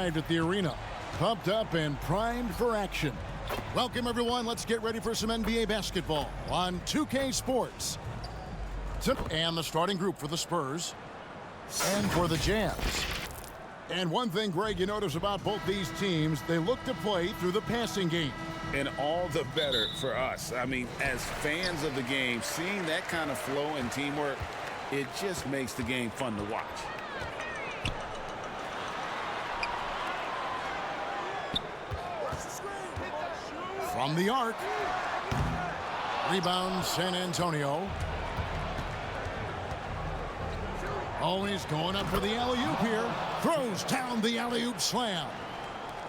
arrived at the arena, pumped up and primed for action. Welcome, everyone. Let's get ready for some NBA basketball on 2K Sports. And the starting group for the Spurs and for the Jazz. And one thing, Greg, you notice about both these teams, they look to play through the passing game. And all the better for us. I mean, as fans of the game, seeing that kind of flow and teamwork, it just makes the game fun to watch. From the arc. Rebound, San Antonio. Always going up for the alley-oop here. Throws down the alley-oop slam.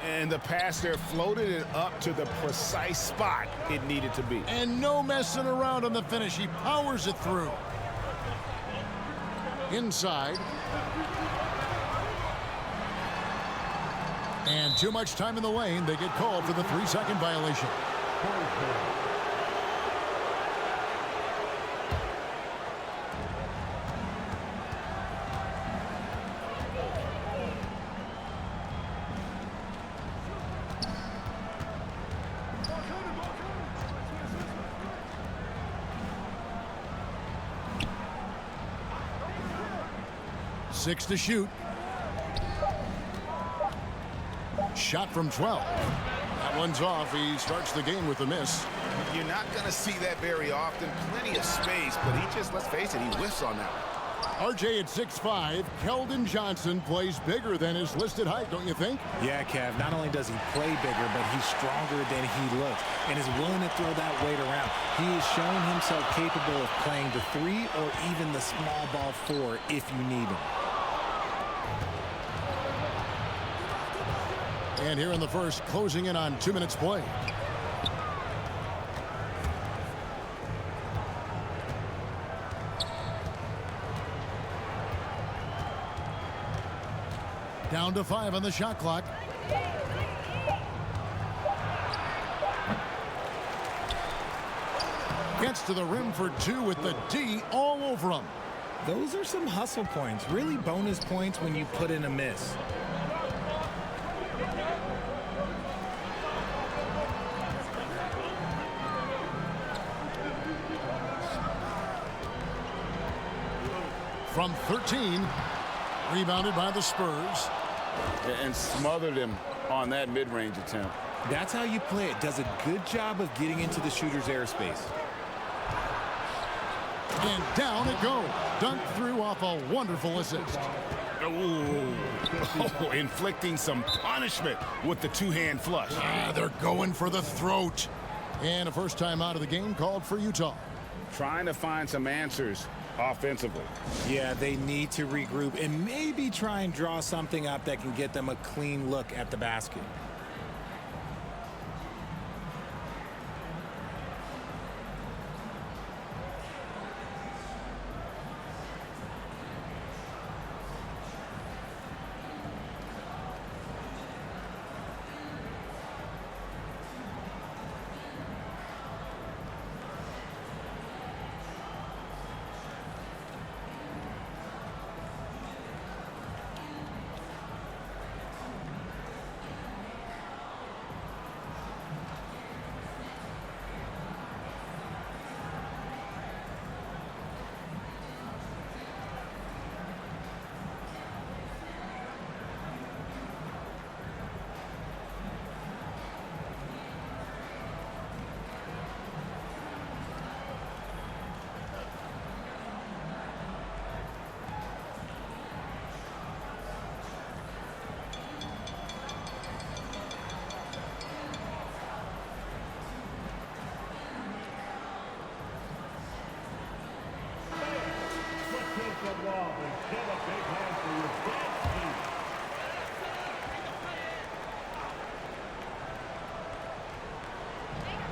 And the pass there floated it up to the precise spot it needed to be. And no messing around on the finish. He powers it through. Inside. And too much time in the lane. They get called for the 3-second violation. 6 to shoot. Shot from 12. That one's off. He starts the game with a miss. You're not going to see that very often. Plenty of space, but he just, let's face it, he whiffs on that one. RJ at 6'5". Keldon Johnson plays bigger than his listed height, don't you think? Yeah, Kev. Not only does he play bigger, but he's stronger than he looks and is willing to throw that weight around. He has shown himself capable of playing the 3 or even the small ball 4 if you need him. And here in the first, closing in on 2 minutes play. Down to 5 on the shot clock. Gets to the rim for 2 with the D all over him. Those are some hustle points, really bonus points when you put in a miss. From 13, rebounded by the Spurs. And smothered him on that mid-range attempt. That's how you play it. Does a good job of getting into the shooter's airspace. And down it goes. Dunked through off a wonderful assist. Oh, inflicting some punishment with the two-hand flush. They're going for the throat. And a first time out of the game called for Utah. Trying to find some answers offensively. Yeah, they need to regroup and maybe try and draw something up that can get them a clean look at the basket.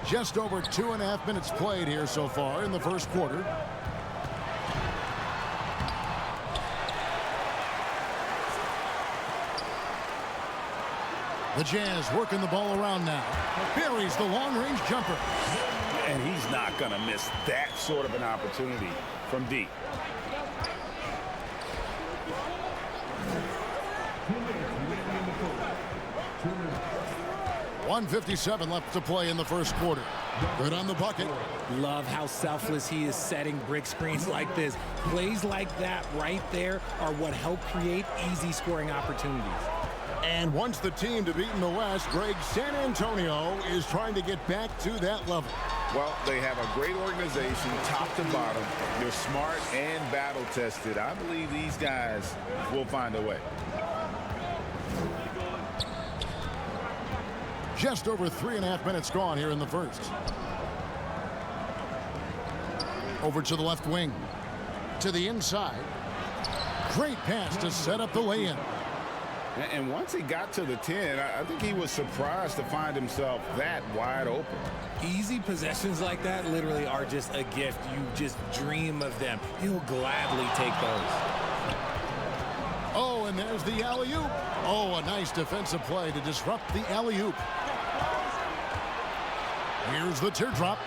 Just over 2.5 minutes played here so far in the first quarter. The Jazz working the ball around now. Buries the long-range jumper. And he's not going to miss that sort of an opportunity from deep. 1:57 left to play in the first quarter. Good on the bucket. Love how selfless he is setting brick screens like this. Plays like that right there are what help create easy scoring opportunities. And once the team to beat in the West, Greg, San Antonio is trying to get back to that level. Well, they have a great organization, top to bottom. They're smart and battle-tested. I believe these guys will find a way. Just over 3.5 minutes gone here in the first. Over to the left wing. To the inside. Great pass to set up the lay-in. And once he got to the 10, I think he was surprised to find himself that wide open. Easy possessions like that literally are just a gift. You just dream of them. He'll gladly take those. Oh, and there's the alley-oop. Oh, a nice defensive play to disrupt the alley-oop. Here's the teardrop.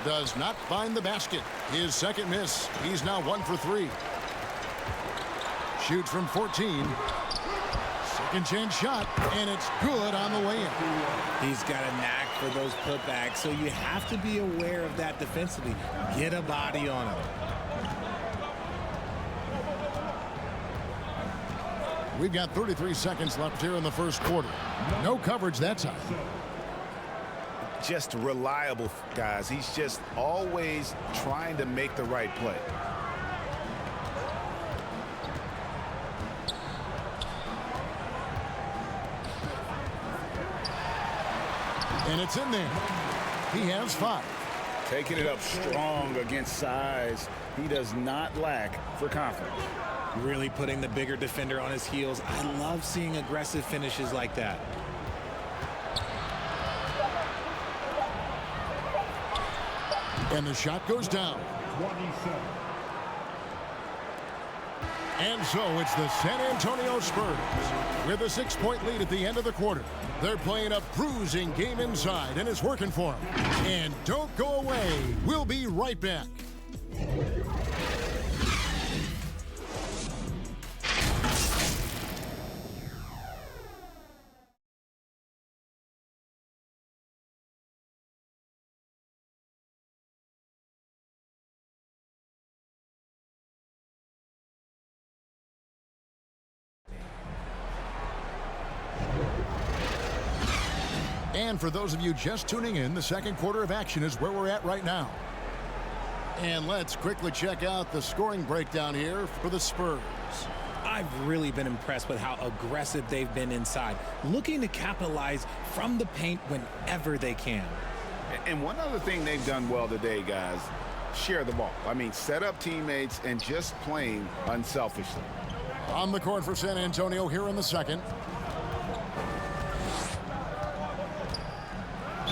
Does not find the basket. His second miss. He's now 1 for 3. Shoots from 14. Second chance shot, and it's good on the way in. He's got a knack for those putbacks, so you have to be aware of that defensively. Get a body on him. We've got 33 seconds left here in the first quarter. No coverage that time. Just reliable, guys. He's just always trying to make the right play. And it's in there. He has 5. Taking it up strong against size. He does not lack for confidence. Really putting the bigger defender on his heels. I love seeing aggressive finishes like that. And the shot goes down. 27. And so it's the San Antonio Spurs with a 6-point lead at the end of the quarter. They're playing a bruising game inside, and it's working for them. And don't go away. We'll be right back. And for those of you just tuning in, the second quarter of action is where we're at right now. And let's quickly check out the scoring breakdown here for the Spurs. I've really been impressed with how aggressive they've been inside, looking to capitalize from the paint whenever they can. And one other thing they've done well today, guys, share the ball. I mean, set up teammates and just playing unselfishly. On the court for San Antonio here in the second.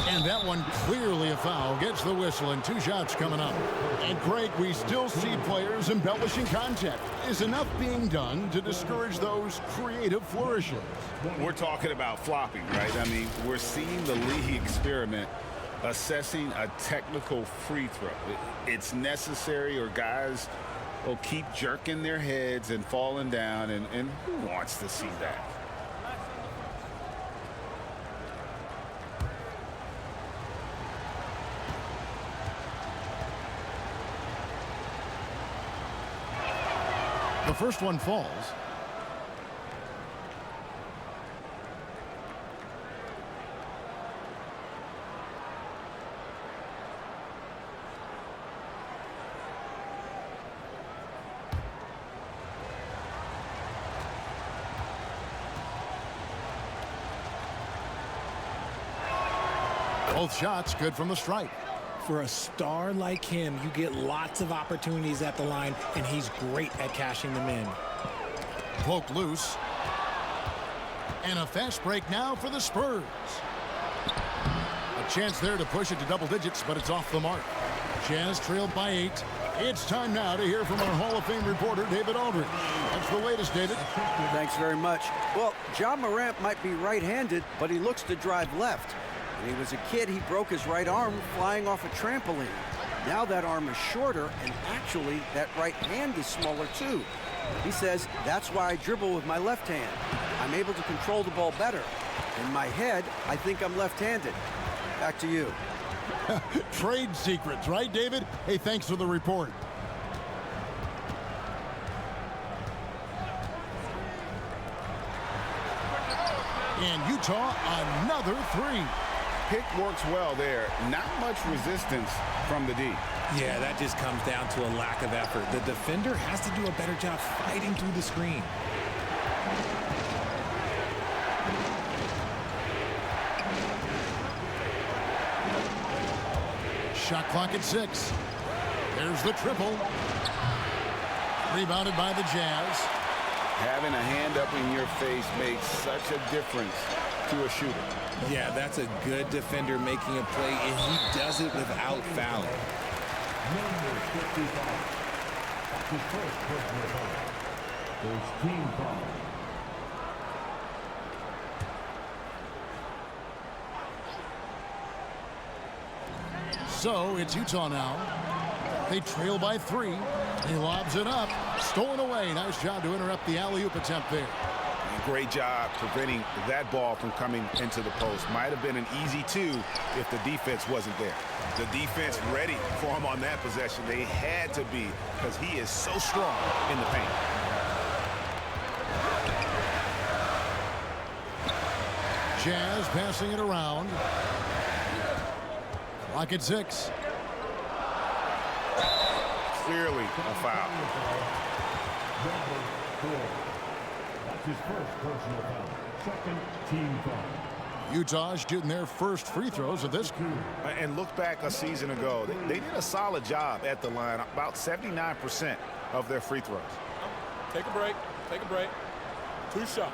And that one clearly a foul. Gets the whistle and 2 shots coming up. And Greg, we still see players embellishing contact. Is enough being done to discourage those creative flourishes? We're talking about flopping, right? I mean, we're seeing the league experiment assessing a technical free throw. It's necessary or guys will keep jerking their heads and falling down. And who wants to see that? The first one falls. Both shots good from the stripe. For a star like him, you get lots of opportunities at the line, and he's great at cashing them in. Poked loose. And a fast break now for the Spurs. A chance there to push it to double digits, but it's off the mark. Jazz trailed by 8. It's time now to hear from our Hall of Fame reporter, David Aldridge. That's the latest, David. Thanks very much. Well, Ja Morant might be right-handed, but he looks to drive left. When he was a kid, he broke his right arm flying off a trampoline. Now that arm is shorter, and actually that right hand is smaller too. He says, that's why I dribble with my left hand. I'm able to control the ball better. In my head, I think I'm left-handed. Back to you. Trade secrets, right, David? Hey, thanks for the report. And Utah, another three. Pick works well there. Not much resistance from the D. Yeah, that just comes down to a lack of effort. The defender has to do a better job fighting through the screen. Shot clock at 6. There's the triple. Rebounded by the Jazz. Having a hand up in your face makes such a difference to a shooter. Yeah, that's a good defender making a play, and he does it without fouling. Number 55. That's his first personal foul. There's team foul. So it's Utah now. They trail by 3. He lobs it up. Stolen away. Nice job to interrupt the alley-oop attempt there. Great job preventing that ball from coming into the post. Might have been an easy 2 if the defense wasn't there. The defense ready for him on that possession. They had to be, because he is so strong in the paint. Jazz passing it around. Clock at 6. Clearly a foul. Number 4. That's his first personal foul. Second team foul. Utah shooting their first free throws of this. And look back a season ago. They did a solid job at the line. About 79% of their free throws. Take a break. Take a break. 2 shots.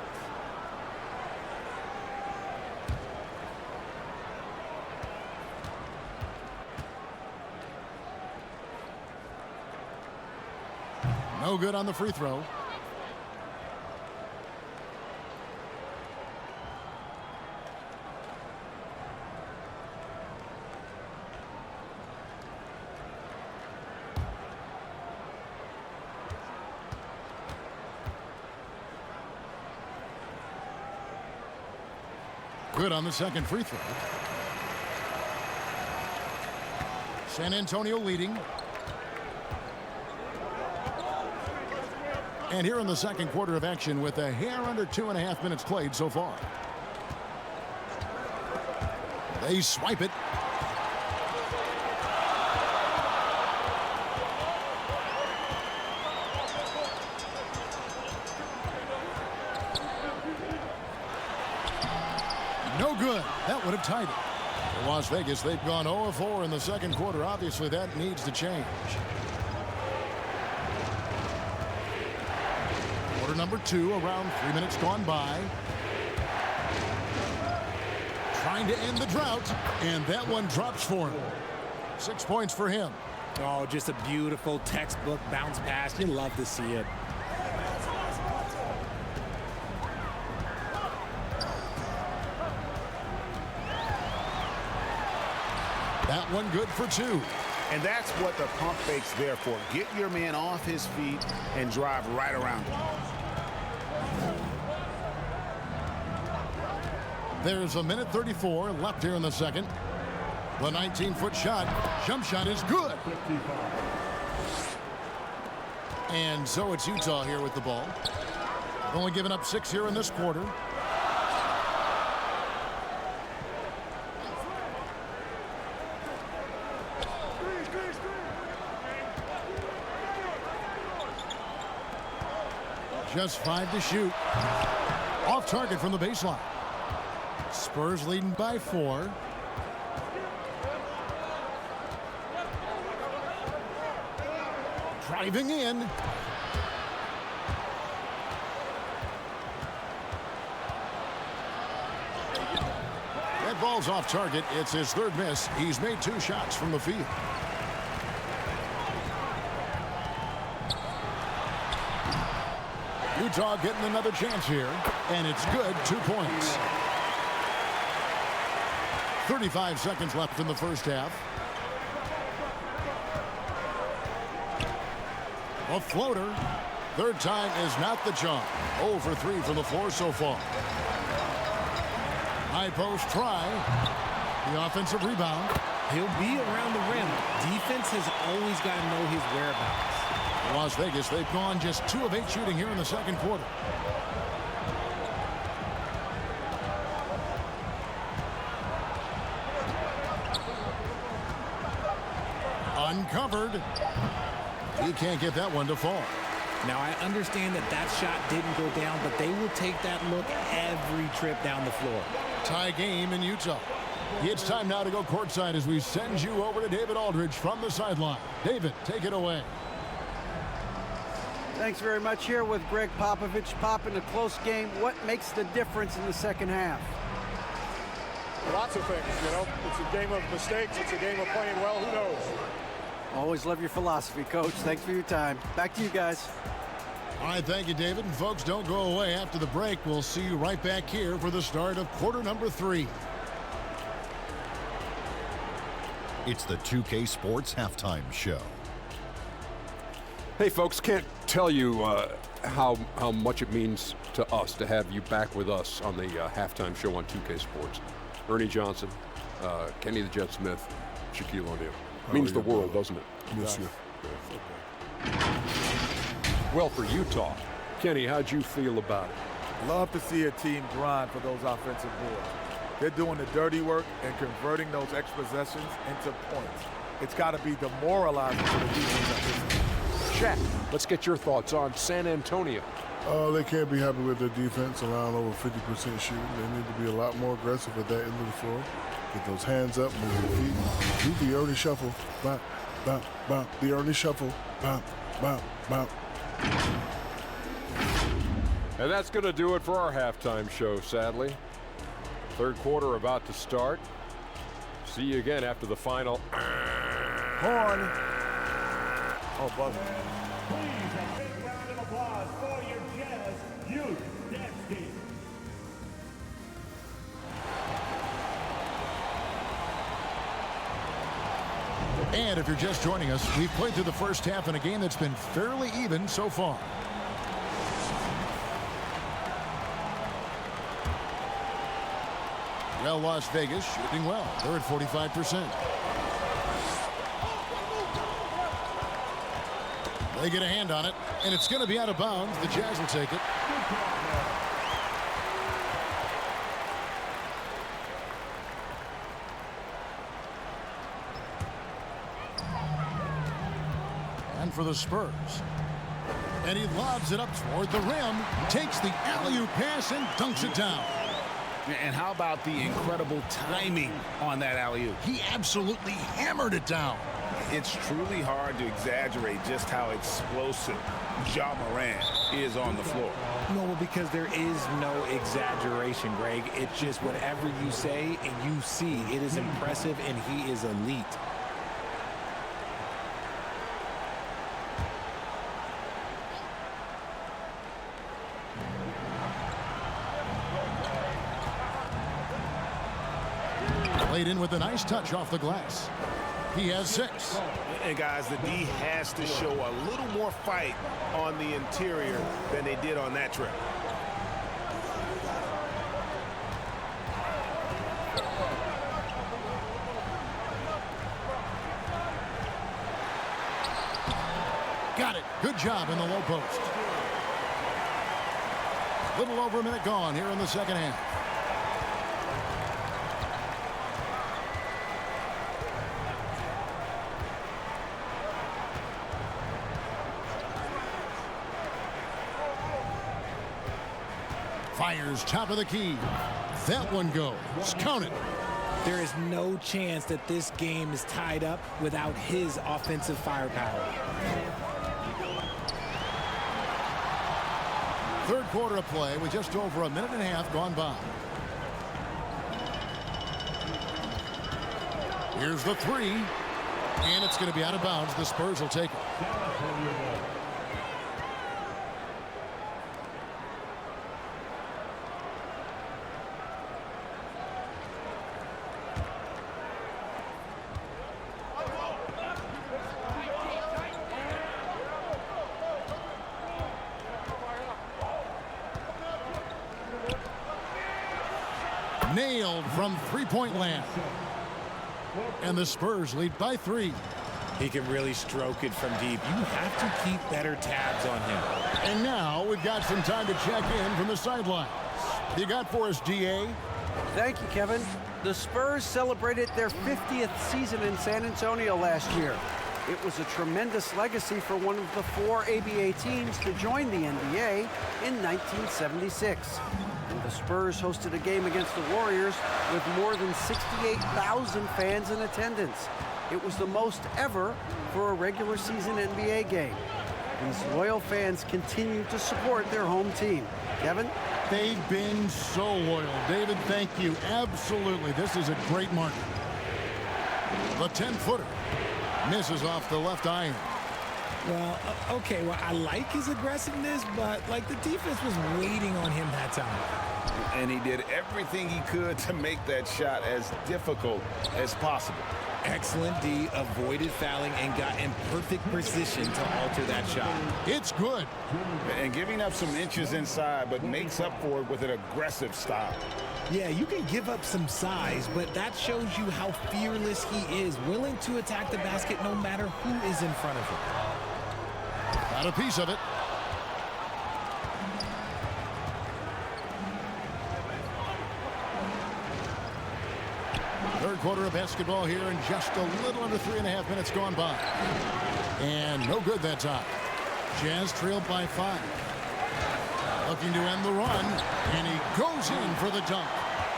No good on the free throw. Good on the second free throw. San Antonio leading. And here in the second quarter of action with a hair under 2.5 minutes played so far. They swipe it. No good. That would have tied it. For Las Vegas, they've gone 0-4 in the second quarter. Obviously, that needs to change. Quarter number 2, around 3 minutes gone by. Trying to end the drought, and that one drops for him. 6 points for him. Oh, just a beautiful textbook bounce pass. You love to see it. That one good for 2. And that's what the pump fake's there for. Get your man off his feet and drive right around him. There's a minute 34 left here in the second. The 19-foot shot, jump shot is good. 55. And so it's Utah here with the ball. Only giving up 6 here in this quarter. Just 5 to shoot. Off target from the baseline. Spurs leading by 4. Driving in. That ball's off target. It's his 3rd miss. He's made 2 shots from the field. Utah getting another chance here, and it's good. 2 points. 35 seconds left in the first half. A floater. 3rd time is not the charm. 0 for 3 from the floor so far. High post try. The offensive rebound. He'll be around the rim. Defense has always got to know his whereabouts. Las Vegas, they've gone just 2 of 8 shooting here in the second quarter. Uncovered. He can't get that one to fall. Now, I understand that that shot didn't go down, but they will take that look every trip down the floor. Tie game in Utah. It's time now to go courtside as we send you over to David Aldridge from the sideline. David, take it away. Thanks very much. Here with Greg Popovich. Pop, in a close game, what makes the difference in the second half? Lots of things, you know. It's a game of mistakes. It's a game of playing well. Who knows? Always love your philosophy, Coach. Thanks for your time. Back to you guys. All right, thank you, David. And folks, don't go away. After the break, we'll see you right back here for the start of quarter number 3. It's the 2K Sports Halftime Show. Hey, folks, can't tell you how much it means to us to have you back with us on the halftime show on 2K Sports. Ernie Johnson, Kenny the Jet Smith, Shaquille O'Neal. Means the world, doesn't it? Yes, sir. Well, for Utah, Kenny, how'd you feel about it? Love to see a team grind for those offensive boards. They're doing the dirty work and converting those extra possessions into points. It's got to be demoralizing for the defense at this time. Shaq, let's get your thoughts on San Antonio. They can't be happy with their defense, around over 50% shooting. They need to be a lot more aggressive at that end of the floor. Get those hands up, move your feet. Do the Ernie shuffle. Bop, bop, bop. The Ernie shuffle. Bop, bop, bop. And that's going to do it for our halftime show, sadly. Third quarter about to start. See you again after the final. Horn. Oh, buzzer. Please, a big round of applause for your Jazz Youth Dance Team. And if you're just joining us, we've played through the first half in a game that's been fairly even so far. Well, Las Vegas shooting well. They're at 45%. They get a hand on it, and it's going to be out of bounds. The Jazz will take it. And for the Spurs. And he lobs it up toward the rim, takes the alley-oop pass and dunks it down. And how about the incredible timing on that alley-oop? He absolutely hammered it down. It's truly hard to exaggerate just how explosive Ja Morant is on the floor. No, because there is no exaggeration, Greg. It's just whatever you say and you see. It is impressive, and he is elite. Played in with a nice touch off the glass. He has 6. And guys, the D has to show a little more fight on the interior than they did on that trip. Got it. Good job in the low post. Little over a minute gone here in the second half. Fires top of the key. That one goes. Count it. There is no chance that this game is tied up without his offensive firepower. Third quarter of play with just over a minute and a half gone by. Here's the 3. And it's going to be out of bounds. The Spurs will take it. Nailed from three-point land. And the Spurs lead by 3. He can really stroke it from deep. You have to keep better tabs on him. And now we've got some time to check in from the sidelines. You got for us, DA? Thank you, Kevin. The Spurs celebrated their 50th season in San Antonio last year. It was a tremendous legacy for one of the 4 ABA teams to join the NBA in 1976. And the Spurs hosted a game against the Warriors with more than 68,000 fans in attendance. It was the most ever for a regular season NBA game. These loyal fans continue to support their home team. Kevin? They've been so loyal. David, thank you. Absolutely. This is a great mark. The 10-footer misses off the left iron. Well, okay, well, I like his aggressiveness, but, like, the defense was waiting on him that time. And he did everything he could to make that shot as difficult as possible. Excellent D, avoided fouling, and got in perfect position to alter that shot. It's good. And giving up some inches inside, but makes up for it with an aggressive style. Yeah, you can give up some size, but that shows you how fearless he is, willing to attack the basket no matter who is in front of him. Got a piece of it. Third quarter of basketball here, and just a little under 3.5 minutes gone by. And no good that time. Jazz trailed by 5. Looking to end the run, and he goes in for the dunk.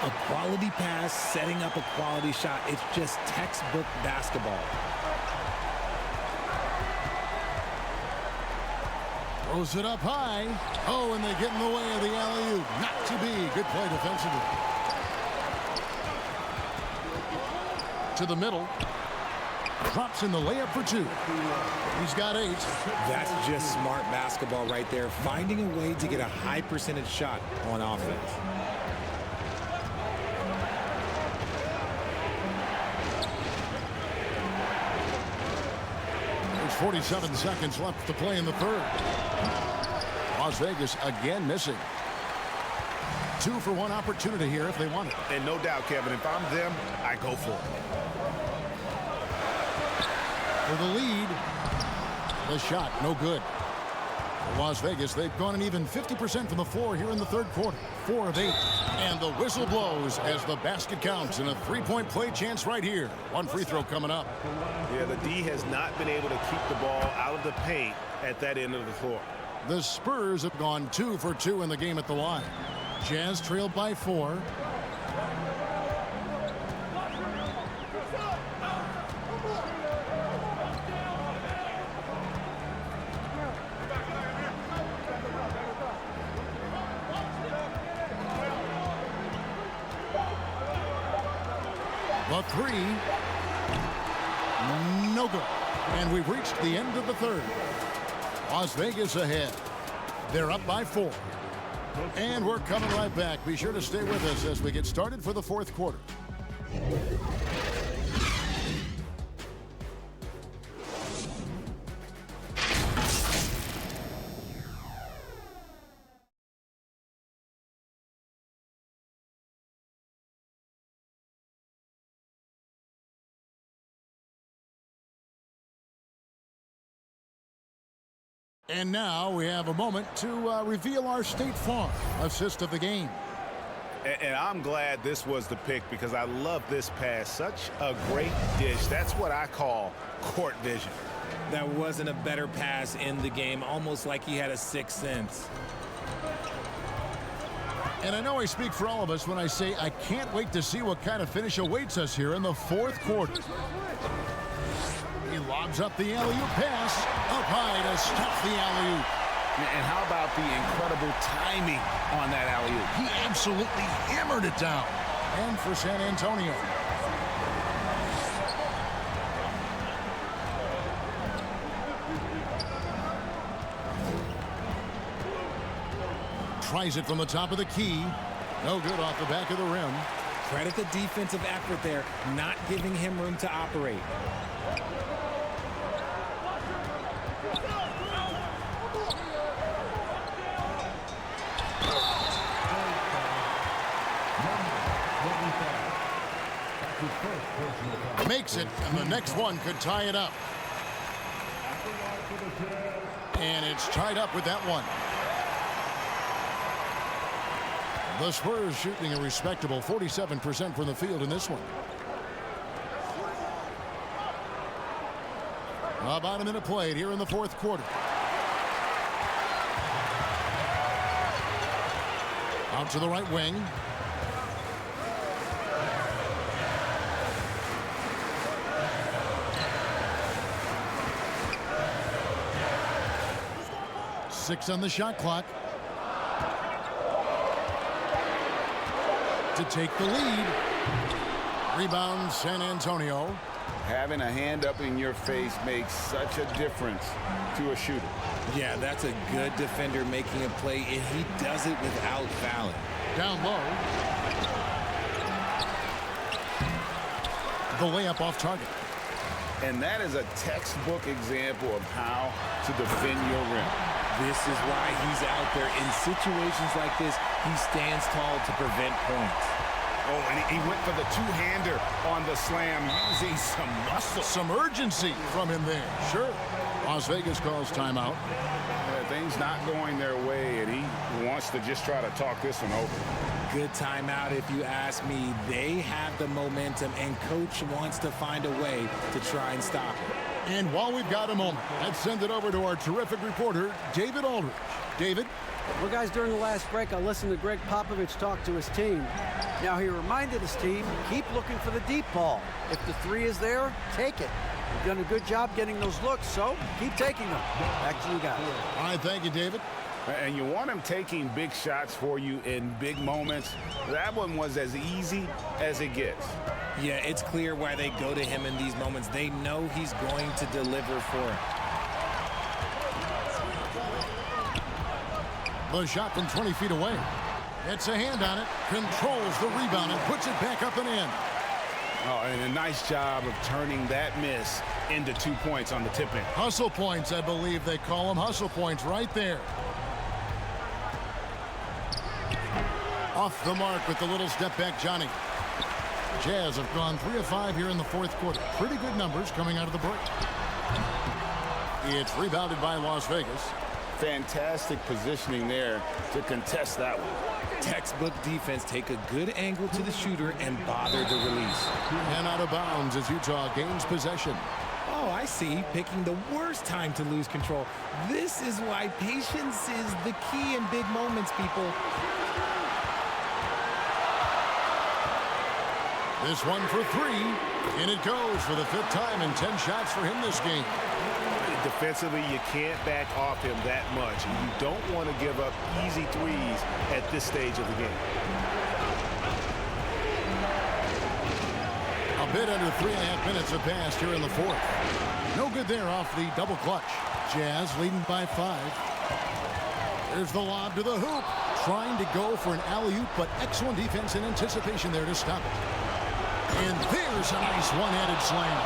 A quality pass, setting up a quality shot. It's just textbook basketball. Throws it up high. Oh, and they get in the way of the alley-oop. Not to be. Good play defensively. To the middle. Drops in the layup for 2. He's got 8. That's just smart basketball right there. Finding a way to get a high percentage shot on offense. There's 47 seconds left to play in the third. Las Vegas again missing. 2 for 1 opportunity here if they want it. And no doubt, Kevin, if I'm them, I go for it. For the lead. The shot, no good. For Las Vegas, they've gone an even 50% from the floor here in the third quarter. 4 of 8. And the whistle blows as the basket counts in a 3-point play chance right here. 1 free throw coming up. Yeah, the D has not been able to keep the ball out of the paint at that end of the floor. The Spurs have gone 2 for 2 in the game at the line. Jazz trailed by 4. The 3. No good. And we've reached the end of the third. Las Vegas ahead. They're up by 4. And we're coming right back. Be sure to stay with us as we get started for the fourth quarter. And now we have a moment to reveal our State Farm assist of the game. And I'm glad this was the pick because I love this pass. Such a great dish. That's what I call court vision. That wasn't a better pass in the game, almost like he had a sixth sense. And I know I speak for all of us when I say I can't wait to see what kind of finish awaits us here in the fourth quarter. He lobs up the alley-oop pass, up high to stop the alley-oop. And how about the incredible timing on that alley-oop? He absolutely hammered it down. And for San Antonio. Tries it from the top of the key. No good off the back of the rim. Credit the defensive effort there, not giving him room to operate. Makes it, and the next one could tie it up. And it's tied up with that one. The Spurs shooting a respectable 47% from the field in this one. About a minute played here in the fourth quarter. Out to the right wing. Six on the shot clock. To take the lead. Rebound San Antonio. Having a hand up in your face makes such a difference to a shooter. Yeah, that's a good defender making a play, and he does it without fouling. Down low. The layup off target. And that is a textbook example of how to defend your rim. This is why he's out there. In situations like this, he stands tall to prevent points. Oh, and he went for the two-hander on the slam, using some muscle. Some urgency from him there. Sure. Las Vegas calls timeout. Things not going their way, and he wants to just try to talk this one over. Good timeout, if you ask me. They have the momentum, and Coach wants to find a way to try and stop it. And while we've got a moment, let's send it over to our terrific reporter, David Aldridge. David? Well, guys, during the last break, I listened to Greg Popovich talk to his team. Now, he reminded his team, keep looking for the deep ball. If the three is there, take it. You've done a good job getting those looks, so keep taking them. Back to you guys. All right, thank you, David. And you want him taking big shots for you in big moments. That one was as easy as it gets. Yeah, it's clear why they go to him in these moments. They know he's going to deliver for him. The shot from 20 feet away. Gets a hand on it, controls the rebound, and puts it back up and in. Oh, and a nice job of turning that miss into 2 points on the tip-in. Hustle points, I believe they call them. Hustle points right there. Off the mark with the little step back, Johnny. Jazz have gone 3 of 5 here in the fourth quarter. Pretty good numbers coming out of the break. It's rebounded by Las Vegas. Fantastic positioning there to contest that one. Textbook defense. Take a good angle to the shooter and bother the release. And out of bounds as Utah gains possession. Oh, I see. Picking the worst time to lose control. This is why patience is the key in big moments, people. This one for 3, and it goes for the 5th time in 10 shots for him this game. Defensively, you can't back off him that much. You don't want to give up easy threes at this stage of the game. A bit under 3.5 minutes have passed here in the fourth. No good there off the double clutch. Jazz leading by 5. There's the lob to the hoop. Trying to go for an alley-oop, but excellent defense and anticipation there to stop it. And there's a nice one-handed slam.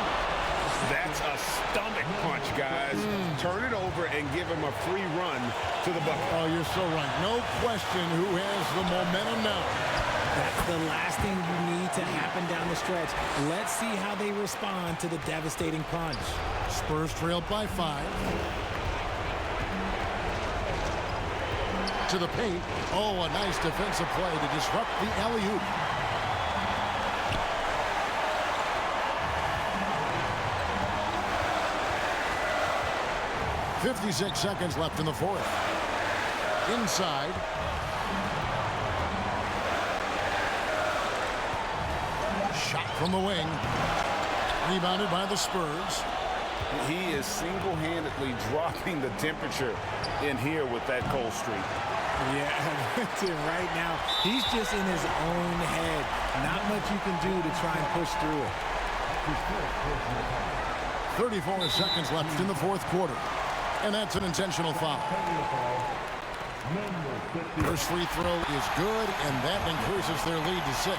That's a stomach punch, guys. Turn it over and give him a free run to the bucket. Oh, you're so right. No question who has the momentum now. That's the last thing you need to happen down the stretch. Let's see how they respond to the devastating punch. Spurs trailed by 5. To the paint. Oh, a nice defensive play to disrupt the alley-oop. .56 seconds left in the fourth. Inside. Shot from the wing. Rebounded by the Spurs. He is single-handedly dropping the temperature in here with that cold streak. Yeah, right now, he's just in his own head. Not much you can do to try and push through it. 34 seconds left in the fourth quarter. And that's an intentional foul. First free throw is good, and that increases their lead to 6.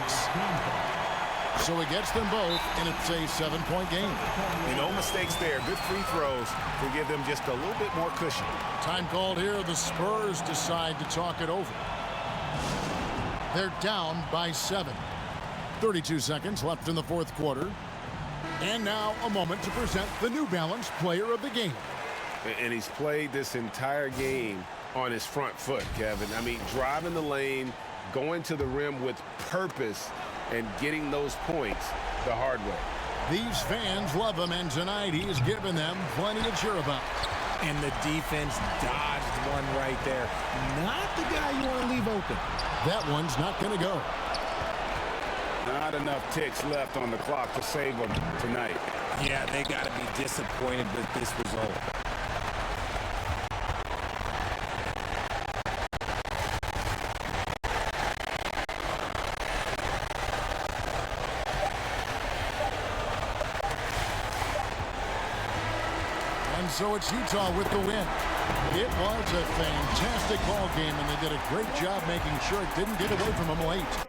So it gets them both, and it's a 7-point game. No mistakes there. Good free throws to give them just a little bit more cushion. Time called here. The Spurs decide to talk it over. They're down by 7. 32 seconds left in the fourth quarter. And now a moment to present the New Balance Player of the Game. And he's played this entire game on his front foot, Kevin. I mean, driving the lane, going to the rim with purpose, and getting those points the hard way. These fans love him, and tonight he's given them plenty to cheer about. And the defense dodged one right there. Not the guy you want to leave open. That one's not going to go. Not enough ticks left on the clock to save them tonight. Yeah, they got to be disappointed with this result. And so it's Utah with the win. It was a fantastic ball game, and they did a great job making sure it didn't get away from them late.